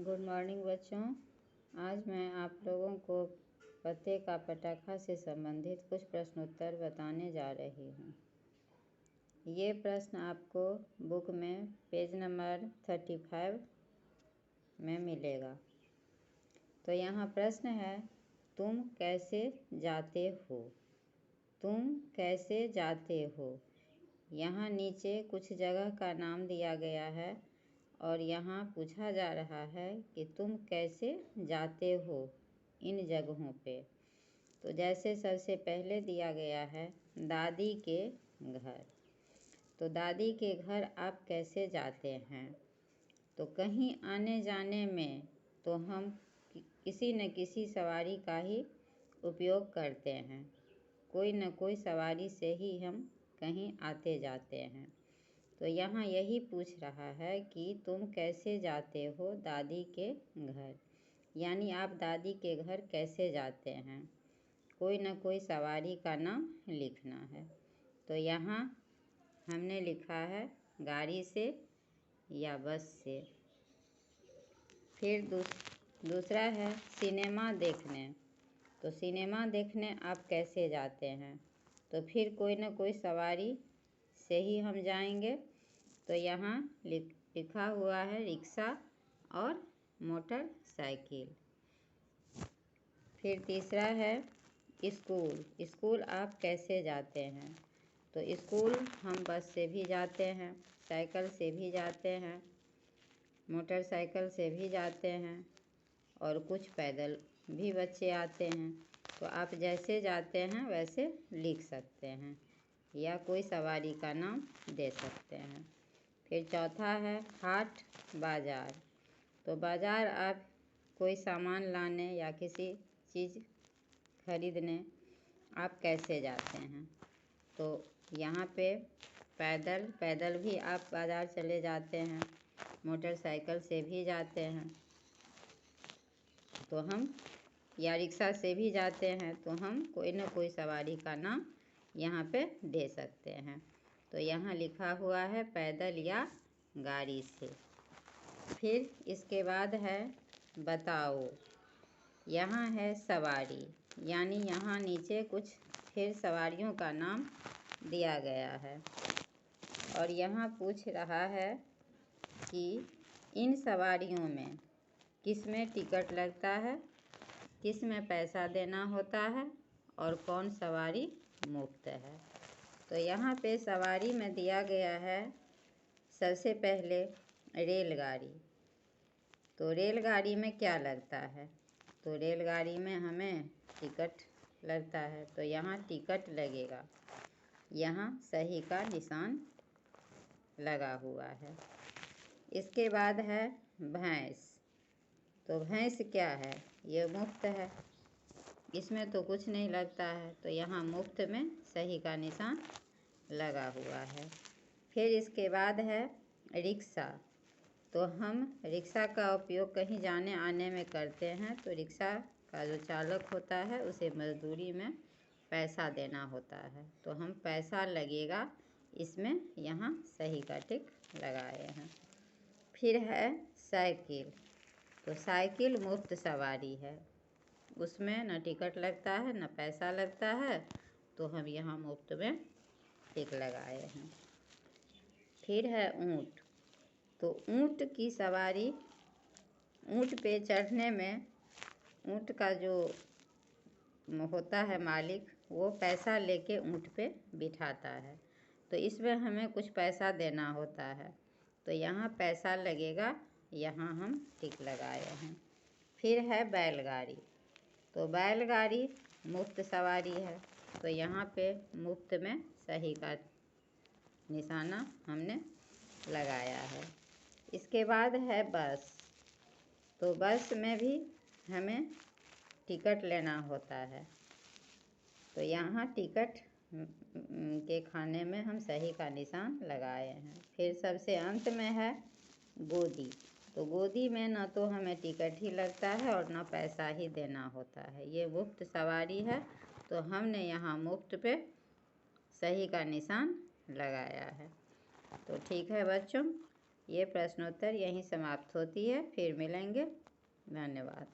Good morning बच्चों। आज मैं आप लोगों को पत्ते का पटाखा से संबंधित कुछ प्रश्नोत्तर बताने जा रही हूँ। ये प्रश्न आपको बुक में पेज नंबर 35 में मिलेगा। तो यहाँ प्रश्न है, तुम कैसे जाते हो? तुम कैसे जाते हो? यहाँ नीचे कुछ जगह का नाम दिया गया है और यहाँ पूछा जा रहा है कि तुम कैसे जाते हो इन जगहों पे। तो जैसे सबसे पहले दिया गया है दादी के घर। तो दादी के घर आप कैसे जाते हैं? तो कहीं आने जाने में तो हम किसी न किसी सवारी का ही उपयोग करते हैं। कोई न कोई सवारी से ही हम कहीं आते जाते हैं। तो यहाँ यही पूछ रहा है कि तुम कैसे जाते हो दादी के घर, यानी आप दादी के घर कैसे जाते हैं। कोई न कोई सवारी का नाम लिखना है। तो यहाँ हमने लिखा है गाड़ी से या बस से। फिर दूसरा है सिनेमा देखने। तो सिनेमा देखने आप कैसे जाते हैं? तो फिर कोई न कोई सवारी से ही हम जाएंगे। तो यहाँ लिखा हुआ है रिक्शा और मोटरसाइकिल। फिर तीसरा है स्कूल। स्कूल आप कैसे जाते हैं? तो स्कूल हम बस से भी जाते हैं, साइकिल से भी जाते हैं, मोटरसाइकिल से भी जाते हैं और कुछ पैदल भी बच्चे आते हैं। तो आप जैसे जाते हैं वैसे लिख सकते हैं या कोई सवारी का नाम दे सकते हैं। फिर चौथा है हाट बाज़ार। तो बाज़ार आप कोई सामान लाने या किसी चीज़ खरीदने आप कैसे जाते हैं? तो यहाँ पे पैदल भी आप बाज़ार चले जाते हैं, मोटरसाइकिल से भी जाते हैं तो हम, या रिक्शा से भी जाते हैं तो हम कोई न कोई सवारी का नाम यहाँ पे दे सकते हैं। तो यहाँ लिखा हुआ है पैदल या गाड़ी से। फिर इसके बाद है बताओ। यहाँ है सवारी, यानी यहाँ नीचे कुछ फिर सवारियों का नाम दिया गया है और यहाँ पूछ रहा है कि इन सवारियों में किस में टिकट लगता है, किस में पैसा देना होता है और कौन सवारी मुफ्त है। तो यहाँ पे सवारी में दिया गया है सबसे पहले रेलगाड़ी। तो रेलगाड़ी में क्या लगता है? तो रेलगाड़ी में हमें टिकट लगता है। तो यहाँ टिकट लगेगा, यहाँ सही का निशान लगा हुआ है। इसके बाद है भैंस। तो भैंस क्या है? ये मुफ्त है, इसमें तो कुछ नहीं लगता है। तो यहाँ मुफ्त में सही का निशान लगा हुआ है। फिर इसके बाद है रिक्शा। तो हम रिक्शा का उपयोग कहीं जाने आने में करते हैं। तो रिक्शा का जो चालक होता है उसे मजदूरी में पैसा देना होता है। तो हम पैसा लगेगा इसमें यहाँ सही का टिक लगाए हैं। फिर है साइकिल। तो साइकिल मुफ्त सवारी है, उसमें न टिकट लगता है न पैसा लगता है। तो हम यहाँ मुफ्त में टिक लगाए हैं। फिर है ऊँट। तो ऊँट की सवारी, ऊँट पे चढ़ने में ऊँट का जो होता है मालिक, वो पैसा लेके ऊँट पे बिठाता है। तो इसमें हमें कुछ पैसा देना होता है। तो यहाँ पैसा लगेगा, यहाँ हम टिक लगाए हैं। फिर है बैलगाड़ी। तो बैलगाड़ी मुफ्त सवारी है। तो यहाँ पे मुफ्त में सही का निशाना हमने लगाया है। इसके बाद है बस। तो बस में भी हमें टिकट लेना होता है। तो यहाँ टिकट के खाने में हम सही का निशान लगाए हैं। फिर सबसे अंत में है गोदी। तो गोदी में न तो हमें टिकट ही लगता है और न पैसा ही देना होता है, ये मुफ्त सवारी है। तो हमने यहाँ मुफ्त पे सही का निशान लगाया है। तो ठीक है बच्चों, ये प्रश्नोत्तर यहीं समाप्त होती है। फिर मिलेंगे। धन्यवाद।